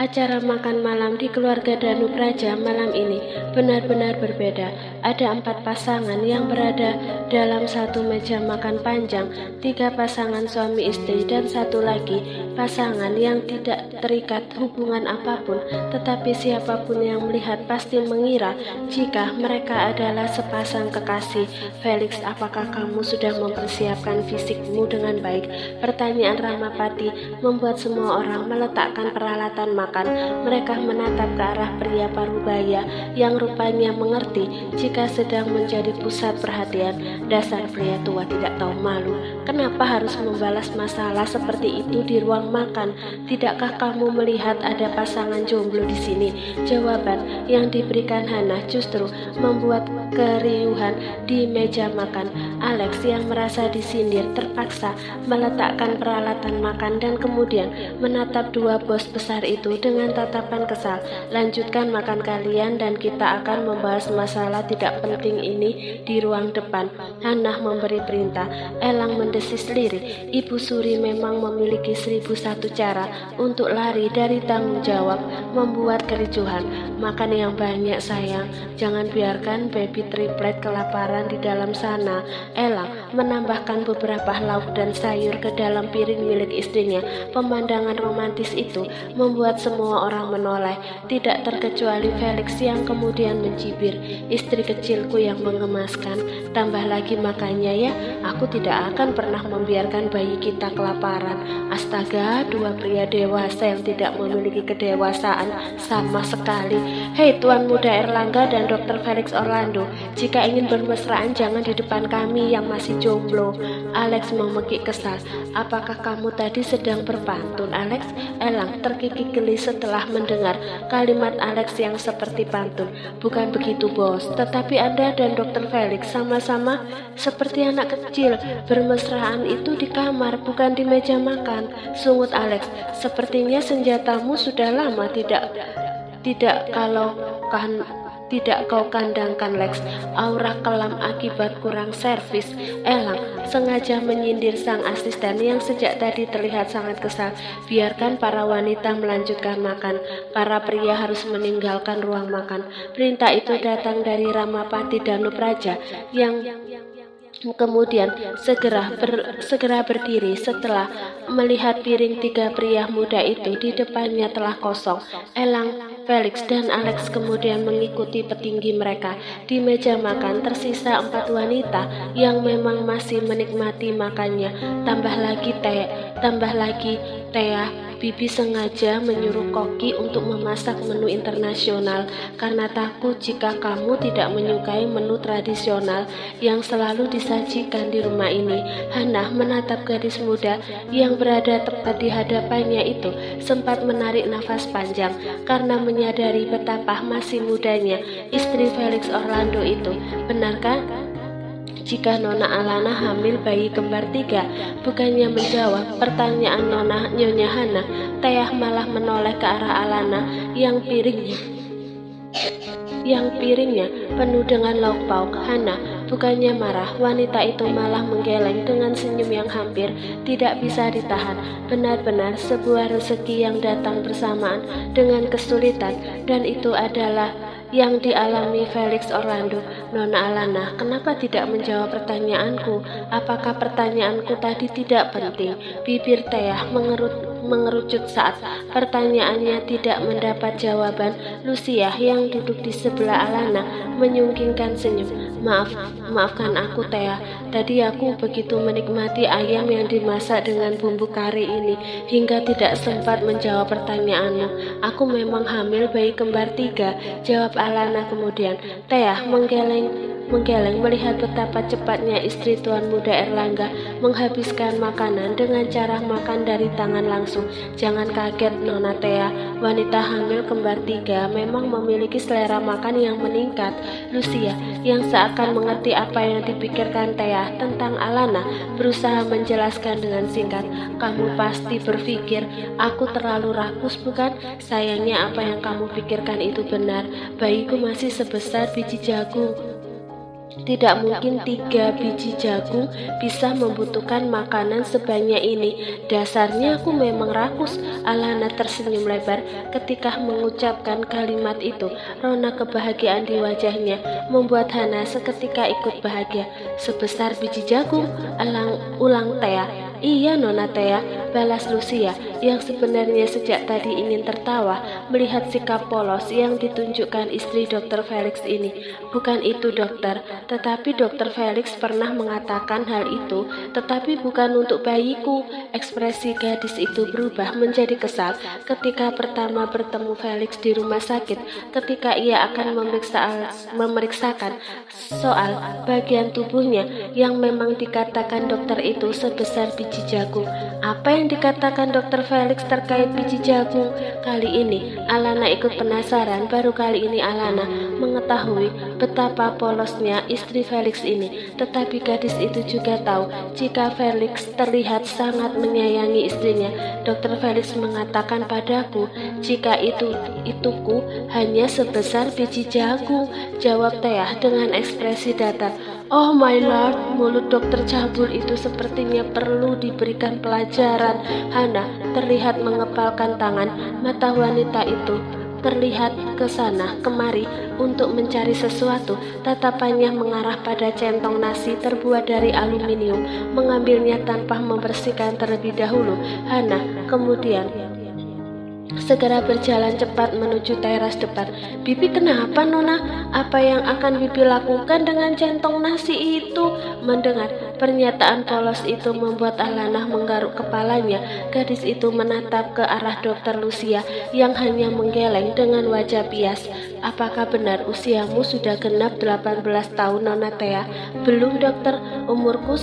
Acara makan malam di keluarga Danupraja malam ini benar-benar berbeda. Ada 4 pasangan yang berada dalam satu meja makan panjang, 3 pasangan suami istri dan 1 lagi pasangan yang tidak terikat hubungan apapun, tetapi siapapun yang melihat pasti mengira jika mereka adalah sepasang kekasih. Felix, apakah kamu sudah mempersiapkan fisikmu dengan baik? Pertanyaan Ramapati membuat semua orang meletakkan peralatan makan. Mereka menatap ke arah pria parubaya yang rupanya mengerti jika sedang menjadi pusat perhatian. Dasar pria tua tidak tahu malu. Kenapa harus membalas masalah seperti itu di ruang makan? Tidakkah kamu melihat ada pasangan jomblo di sini? Jawaban yang diberikan Hana justru membuat keriuhan di meja makan. Alex yang merasa disindir terpaksa meletakkan peralatan makan dan kemudian menatap 2 bos besar itu dengan tatapan kesal. Lanjutkan makan kalian dan kita akan membahas masalah tidak penting ini di ruang depan. Hana memberi perintah. Elang mendesis lirih. Ibu Suri memang memiliki 1001 cara untuk lari dari tanggung jawab, membuat kericuhan. Makan yang banyak sayang, jangan biarkan baby triplet kelaparan di dalam sana. Elang menambahkan beberapa lauk dan sayur ke dalam piring milik istrinya. Pemandangan romantis itu membuat semua orang menoleh, tidak terkecuali Felix yang kemudian mencibir. Istri kecilku yang mengemaskan, tambah lagi makannya ya, aku tidak akan pernah membiarkan bayi kita kelaparan. Astaga, 2 pria dewasa yang tidak memiliki kedewasaan sama sekali. Hei Tuan Muda Erlangga dan Dr. Felix Orlando, jika ingin bermesraan jangan di depan kami yang masih jomblo. Alex memekik kesal. Apakah kamu tadi sedang berpantun, Alex? Elang terkikik geli setelah mendengar kalimat Alex yang seperti pantun. Bukan begitu bos, tetapi Anda dan Dr. Felix sama-sama seperti anak kecil. Bermesraan itu di kamar, bukan di meja makan. Sungut Alex. Sepertinya senjatamu sudah lama tidak kau kandangkan, Lex. Aura kelam akibat kurang servis. Elang sengaja menyindir sang asisten yang sejak tadi terlihat sangat kesal. Biarkan para wanita melanjutkan makan. Para pria harus meninggalkan ruang makan. Perintah itu datang dari Ramapati Danupraja yang kemudian segera berdiri setelah melihat piring 3 pria muda itu di depannya telah kosong. Elang, Felix dan Alex kemudian mengikuti petinggi mereka. Di meja makan tersisa 4 wanita yang memang masih menikmati makannya. Tambah lagi Thea. Bibi sengaja menyuruh koki untuk memasak menu internasional karena takut jika kamu tidak menyukai menu tradisional yang selalu disajikan di rumah ini. Hana menatap gadis muda yang berada tepat di hadapannya itu, sempat menarik nafas panjang karena menyadari betapa masih mudanya istri Felix Orlando itu. Benarkah jika Nona Alana hamil bayi kembar 3? Bukannya menjawab pertanyaan Nyonya Hana, Thea malah menoleh ke arah Alana yang piringnya penuh dengan lauk pauk. Hana bukannya marah, wanita itu malah menggeleng dengan senyum yang hampir tidak bisa ditahan. Benar-benar sebuah rezeki yang datang bersamaan dengan kesulitan, dan itu adalah yang dialami Felix Orlando. Nona Alana, kenapa tidak menjawab pertanyaanku? Apakah pertanyaanku tadi tidak penting? Bibir Thea mengerucut saat pertanyaannya tidak mendapat jawaban. Lucia yang duduk di sebelah Alana menyungkingkan senyum. Maafkan aku Thea, tadi aku begitu menikmati ayam yang dimasak dengan bumbu kari ini hingga tidak sempat menjawab pertanyaanmu. Aku memang hamil bayi kembar 3, jawab Alana kemudian. Thea menggeleng melihat betapa cepatnya istri Tuan Muda Erlangga menghabiskan makanan dengan cara makan dari tangan langsung. Jangan kaget Nona Thea, wanita hamil kembar 3 memang memiliki selera makan yang meningkat. Lucia yang seakan mengerti apa yang dipikirkan Thea tentang Alana berusaha menjelaskan dengan singkat. Kamu pasti berpikir aku terlalu rakus, bukan? Sayangnya apa yang kamu pikirkan itu benar. Bayiku masih sebesar biji jagung. Tidak mungkin 3 biji jagung bisa membutuhkan makanan sebanyak ini. Dasarnya aku memang rakus. Alana tersenyum lebar ketika mengucapkan kalimat itu. Rona kebahagiaan di wajahnya membuat Hana seketika ikut bahagia. Sebesar biji jagung, ulang Thea. Iya Nona Thea, balas Lucia yang sebenarnya sejak tadi ingin tertawa melihat sikap polos yang ditunjukkan istri Dr. Felix ini. Bukan itu dokter, tetapi Dr. Felix pernah mengatakan hal itu, tetapi bukan untuk bayiku. Ekspresi gadis itu berubah menjadi kesal ketika pertama bertemu Felix di rumah sakit, ketika ia akan memeriksakan soal bagian tubuhnya yang memang dikatakan dokter itu sebesar biji jagung. Apa yang dikatakan Dr. Felix terkait biji jagung? Kali ini Alana ikut penasaran. Baru kali ini Alana mengetahui betapa polosnya istri Felix ini. Tetapi gadis itu juga tahu jika Felix terlihat sangat menyayangi istrinya. Dr. Felix mengatakan padaku jika ituku hanya sebesar biji jagung, jawab Thea dengan ekspresi datar. Oh my lord, mulut dokter cabul itu sepertinya perlu diberikan pelajaran. Hana terlihat mengepalkan tangan. Mata wanita itu terlihat ke sana kemari untuk mencari sesuatu. Tatapannya mengarah pada centong nasi terbuat dari aluminium. Mengambilnya tanpa membersihkan terlebih dahulu. Hana kemudian segera berjalan cepat menuju teras depan. Bibi kenapa Nona? Apa yang akan Bibi lakukan dengan centong nasi itu? Mendengar pernyataan polos itu membuat Alana menggaruk kepalanya. Gadis itu menatap ke arah Dokter Lucia yang hanya menggeleng dengan wajah bias. Apakah benar usiamu sudah genap 18 tahun Nona Thea? Belum dokter, umurku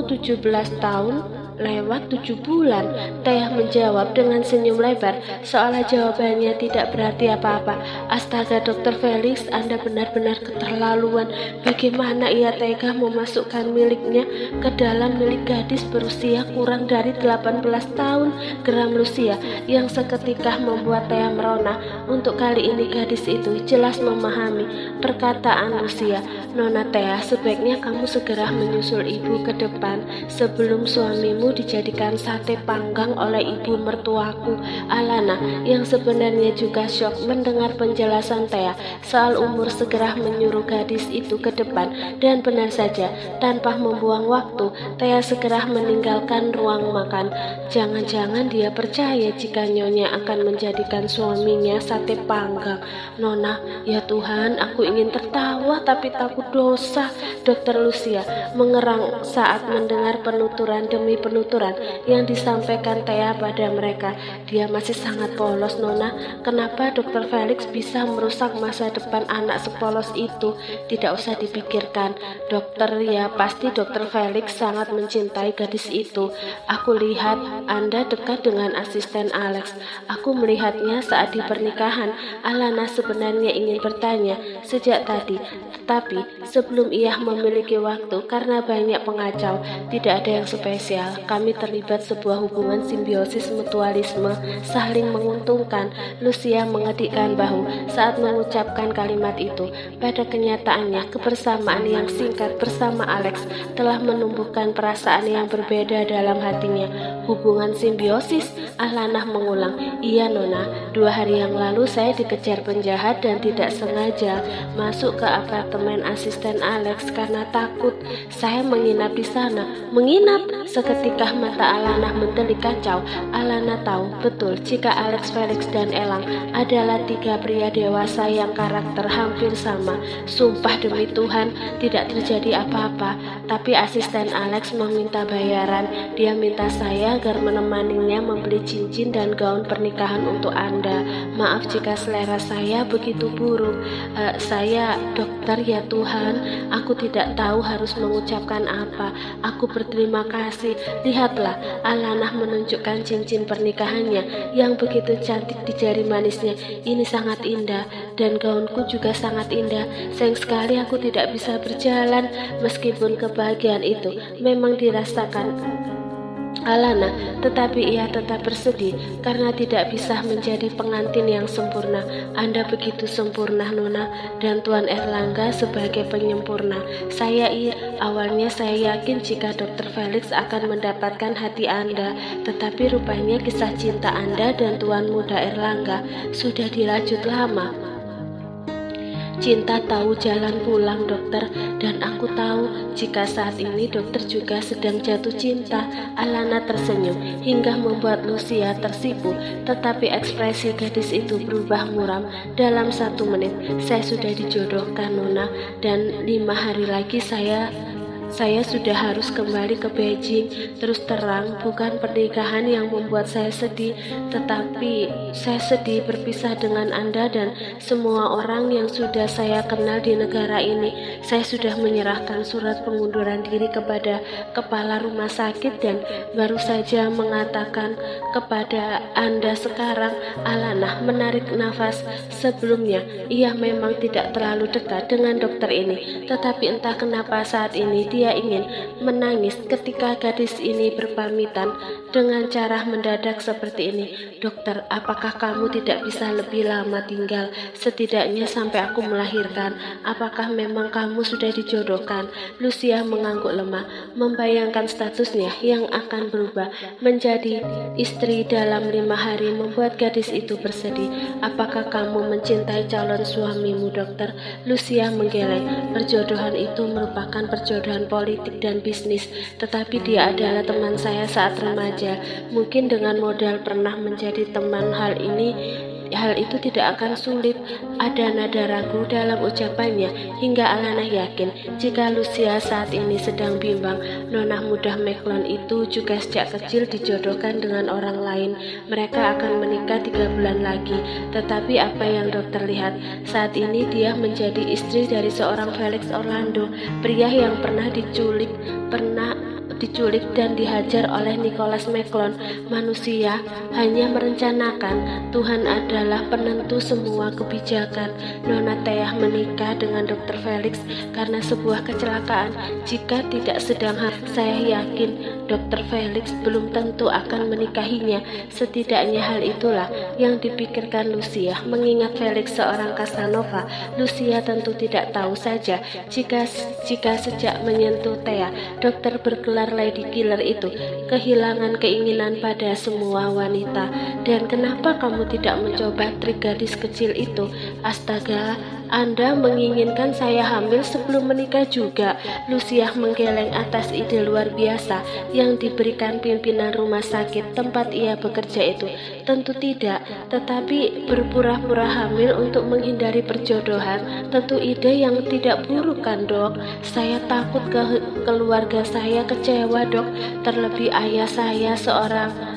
17 tahun lewat 7 bulan. Thea menjawab dengan senyum lebar, seolah jawabannya tidak berarti apa-apa. Astaga Dr. Felix, Anda benar-benar keterlaluan. Bagaimana ia tega memasukkan miliknya ke dalam milik gadis berusia kurang dari 18 tahun, geram Lucia yang seketika membuat Thea merona. Untuk kali ini gadis itu jelas memahami perkataan Lucia. Nona Thea, sebaiknya kamu segera menyusul ibu ke depan sebelum suamimu dijadikan sate panggang oleh ibu mertuaku. Alana yang sebenarnya juga syok mendengar penjelasan Thea soal umur segera menyuruh gadis itu ke depan, dan benar saja tanpa membuang waktu Thea segera meninggalkan ruang makan. Jangan-jangan dia percaya jika Nyonya akan menjadikan suaminya sate panggang. Nona, ya Tuhan, aku ingin tertawa tapi takut dosa. Dokter Lucia mengerang saat mendengar penuturan demi penuturan yang disampaikan Thea pada mereka. Dia masih sangat polos Nona. Kenapa Dr. Felix bisa merusak masa depan anak sepolos itu? Tidak usah dipikirkan dokter, ya pasti Dr. Felix sangat mencintai gadis itu. Aku lihat Anda dekat dengan asisten Alex. Aku melihatnya saat di pernikahan. Alana sebenarnya ingin bertanya sejak tadi, tetapi sebelum ia memiliki waktu karena banyak pengacau. Tidak ada yang spesial. Kami terlibat sebuah hubungan simbiosis mutualisme saling menguntungkan. Lucia mengedikkan bahu saat mengucapkan kalimat itu. Pada kenyataannya, kebersamaan yang singkat bersama Alex telah menumbuhkan perasaan yang berbeda dalam hatinya. Hubungan simbiosis? Alana mengulang. Iya Nona, 2 hari yang lalu saya dikejar penjahat dan tidak sengaja masuk ke apartemen asisten Alex karena takut. Saya menginap di sana. Menginap? Seketika mata Alana mendelik kacau. Alana tahu betul jika Alex, Felix, dan Elang adalah 3 pria dewasa yang karakter hampir sama. Sumpah demi Tuhan, tidak terjadi apa-apa. Tapi asisten Alex meminta bayaran. Dia minta saya agar menemaninya membeli cincin dan gaun pernikahan untuk Anda. Maaf jika selera saya begitu buruk. Saya dokter, ya Tuhan, aku tidak tahu harus mengucapkan apa. Aku berterima kasih. Lihatlah, Alana menunjukkan cincin pernikahannya yang begitu cantik di jari manisnya. Ini sangat indah dan gaunku juga sangat indah. Sayang sekali aku tidak bisa berjalan. Meskipun kebahagiaan itu memang dirasakan Alana, tetapi ia tetap bersedih karena tidak bisa menjadi pengantin yang sempurna. Anda begitu sempurna, Nona, dan Tuan Erlangga sebagai penyempurna. Awalnya saya yakin jika Dr. Felix akan mendapatkan hati Anda, tetapi rupanya kisah cinta Anda dan Tuan Muda Erlangga sudah dirajut lama. Cinta tahu jalan pulang, dokter, dan aku tahu jika saat ini dokter juga sedang jatuh cinta. Alana tersenyum hingga membuat Lucia tersipu, tetapi ekspresi gadis itu berubah muram. Dalam 1 menit, saya sudah dijodohkan, Nona, dan 5 hari lagi saya sudah harus kembali ke Beijing. Terus terang, bukan pernikahan yang membuat saya sedih, tetapi saya sedih berpisah dengan Anda dan semua orang yang sudah saya kenal di negara ini. Saya sudah menyerahkan surat pengunduran diri kepada kepala rumah sakit dan baru saja mengatakan kepada Anda sekarang. Alana menarik nafas. Sebelumnya, ia memang tidak terlalu dekat dengan dokter ini, tetapi entah kenapa saat ini dia ingin menangis ketika gadis ini berpamitan dengan cara mendadak seperti ini. Dokter, apakah kamu tidak bisa lebih lama tinggal, setidaknya sampai aku melahirkan? Apakah memang kamu sudah dijodohkan? Lucia mengangguk lemah, membayangkan statusnya yang akan berubah menjadi istri dalam 5 hari membuat gadis itu bersedih. Apakah kamu mencintai calon suamimu, dokter? Lucia menggeleng. Perjodohan itu merupakan perjodohan politik dan bisnis, tetapi dia adalah teman saya saat remaja. Mungkin dengan modal pernah menjadi teman, hal itu tidak akan sulit. Ada nada ragu dalam ucapannya hingga Alana yakin jika Lucia saat ini sedang bimbang. Nona muda Macklon itu juga sejak kecil dijodohkan dengan orang lain. Mereka akan menikah 3 bulan lagi. Tetapi apa yang dokter lihat saat ini, dia menjadi istri dari seorang Felix Orlando, pria yang pernah diculik dan dihajar oleh Nicholas Macklon. Manusia hanya merencanakan, Tuhan adalah penentu semua kebijakan. Nona Teah menikah dengan Dr. Felix karena sebuah kecelakaan. Jika tidak sedang hamil, saya yakin Dr. Felix belum tentu akan menikahinya. Setidaknya hal itulah yang dipikirkan Lucia. Mengingat Felix seorang Casanova, Lucia tentu tidak tahu saja jika sejak menyentuh Teah, dokter bergelar Lady Killer itu kehilangan keinginan pada semua wanita. Dan kenapa kamu tidak mencoba trik gadis kecil itu? Astaga, Anda menginginkan saya hamil sebelum menikah juga. Lucia menggeleng atas ide luar biasa yang diberikan pimpinan rumah sakit tempat ia bekerja itu. Tentu tidak, tetapi berpura-pura hamil untuk menghindari perjodohan tentu ide yang tidak buruk, kan, Dok? Saya takut keluarga saya kecewa, Dok, terlebih ayah saya seorang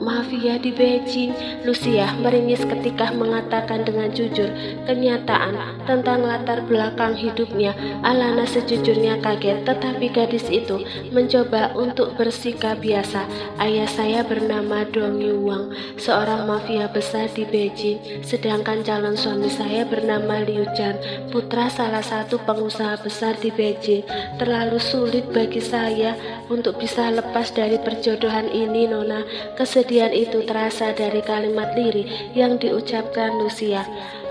mafia di Beijing. Lucia meringis ketika mengatakan dengan jujur kenyataan tentang latar belakang hidupnya. Alana sejujurnya kaget, tetapi gadis itu mencoba untuk bersikap biasa. Ayah saya bernama Dong Yuwang, seorang mafia besar di Beijing, sedangkan calon suami saya bernama Liu Chan, putra salah satu pengusaha besar di Beijing. Terlalu sulit bagi saya untuk bisa lepas dari perjodohan ini, Nona. Kesedihan itu terasa dari kalimat lirih yang diucapkan Lucia.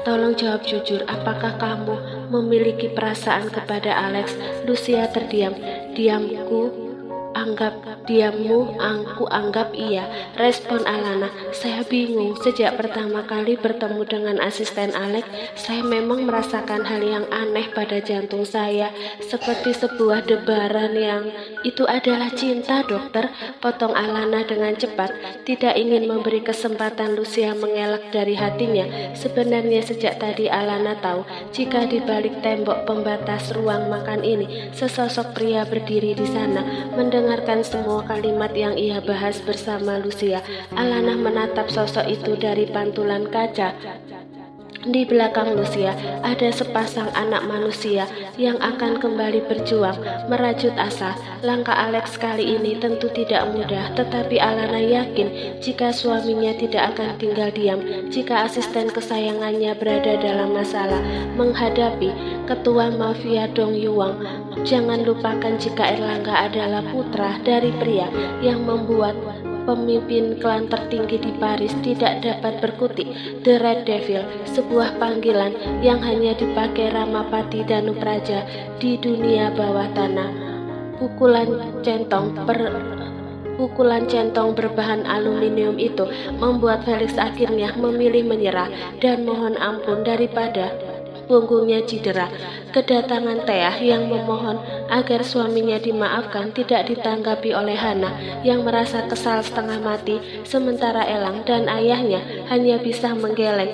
Tolong jawab jujur, apakah kamu memiliki perasaan kepada Alex? Lucia terdiam. Aku anggap iya, respon Alana. Saya bingung. Sejak pertama kali bertemu dengan asisten Alex, saya memang merasakan hal yang aneh pada jantung saya, seperti sebuah debaran yang itu adalah cinta, dokter, potong Alana dengan cepat, tidak ingin memberi kesempatan Lucia mengelak dari hatinya. Sebenarnya sejak tadi Alana tahu jika di balik tembok pembatas ruang makan ini sesosok pria berdiri di sana, mendengarkan semua kalimat yang ia bahas bersama Lucia. Alana menatap sosok itu dari pantulan kaca. Di belakang Lucia ada sepasang anak manusia yang akan kembali berjuang, merajut asa. Langkah Alex kali ini tentu tidak mudah, tetapi Alana yakin jika suaminya tidak akan tinggal diam jika asisten kesayangannya berada dalam masalah. Menghadapi ketua mafia Dong Yuang. Jangan lupakan jika Erlangga adalah putra dari pria yang membuat pemimpin klan tertinggi di Paris tidak dapat berkutik. The Red Devil, sebuah panggilan yang hanya dipakai Ramapati Danupraja di dunia bawah tanah. Pukulan centong berbahan aluminium itu membuat Felix akhirnya memilih menyerah dan mohon ampun daripada punggungnya cedera. Kedatangan Teah yang memohon agar suaminya dimaafkan tidak ditanggapi oleh Hana yang merasa kesal setengah mati, sementara Elang dan ayahnya hanya bisa menggeleng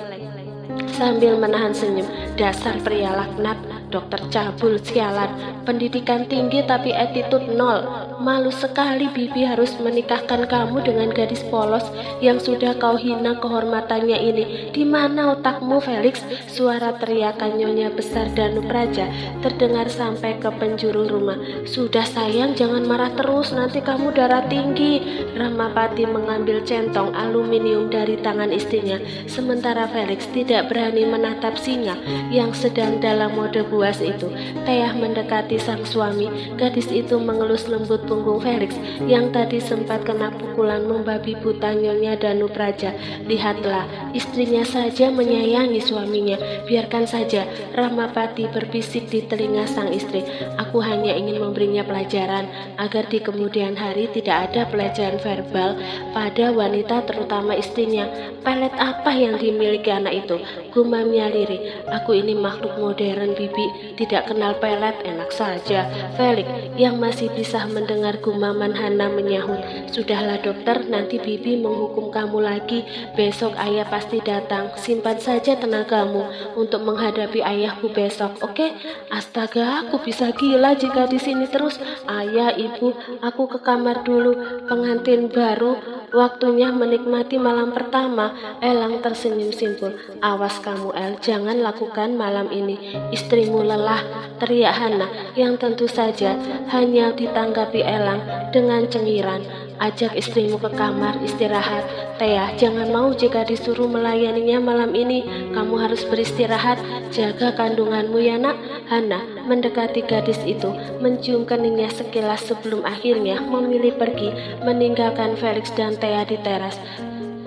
sambil menahan senyum. Dasar pria laknat, dokter cabul sialan, pendidikan tinggi tapi attitude nol. Malu sekali Bibi harus menikahkan kamu dengan gadis polos yang sudah kau hina kehormatannya ini. Di mana otakmu, Felix? Suara teriakan Nyonya besar Danupraja terdengar sampai ke penjuru rumah. Sudah sayang, jangan marah terus, nanti kamu darah tinggi. Ramapati mengambil centong aluminium dari tangan istrinya, sementara Felix tidak berani menatap singa yang sedang dalam mode buas itu. Teah mendekati sang suami. Gadis itu mengelus lembut punggung Felix yang tadi sempat kena pukulan membabi buta Nyonya Danupraja. Lihatlah, istrinya saja menyayangi suaminya. Biarkan saja, Ramapati berbisik di telinga sang istri. Aku hanya ingin memberinya pelajaran agar di kemudian hari tidak ada pelajaran verbal pada wanita, terutama istrinya. Pelet apa yang dimiliki anak itu? Gumamnya Liri. Aku ini makhluk modern, Bibi, tidak kenal pelet. Enak saja. Felix yang masih bisa mendengar gumaman Hana menyahut. Sudahlah dokter, nanti Bibi menghukum kamu lagi. Besok ayah pasti datang. Simpan saja tenagamu untuk menghadapi ayahku besok, oke? Astaga, aku bisa gila jika di sini terus. Ayah, ibu, aku ke kamar dulu. Pengantin baru waktunya menikmati malam pertama. Elang tersenyum simpul. Awas kamu, El, jangan lakukan malam ini. Istrimu lelah, teriak Hana yang tentu saja hanya ditanggapi Elang dengan cengiran. Ajak istrimu ke kamar istirahat. Teah jangan mau jika disuruh melayaninya malam ini. Kamu harus beristirahat. Jaga kandunganmu ya nak. Hana mendekati gadis itu, mencium keningnya sekilas sebelum akhirnya memilih pergi meninggalkan Felix dan Teah di teras.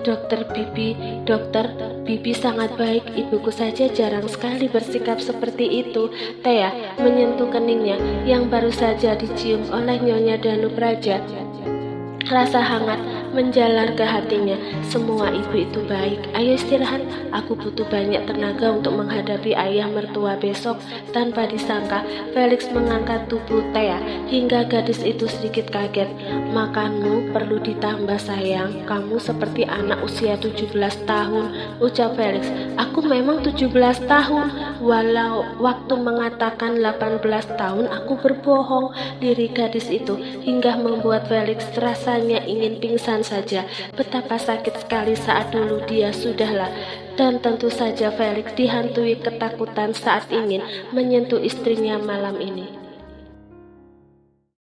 Dokter Bibi sangat baik. Ibuku saja jarang sekali bersikap seperti itu. Teah menyentuh keningnya yang baru saja dicium oleh Nyonya Danupraja. Rasa hangat menjalar ke hatinya. Semua ibu itu baik. Ayo istirahat. Aku butuh banyak tenaga untuk menghadapi ayah mertua besok. Tanpa disangka, Felix mengangkat tubuh Teah hingga gadis itu sedikit kaget. Makanmu perlu ditambah sayang. Kamu seperti anak usia 17 tahun, ucap Felix. Aku memang 17 tahun. Walau waktu mengatakan 18 tahun aku berbohong. Diri gadis itu hingga membuat Felix rasanya ingin pingsan saja. Betapa sakit sekali saat dulu dia sudahlah. Dan tentu saja Felix dihantui ketakutan saat ingin menyentuh istrinya malam ini.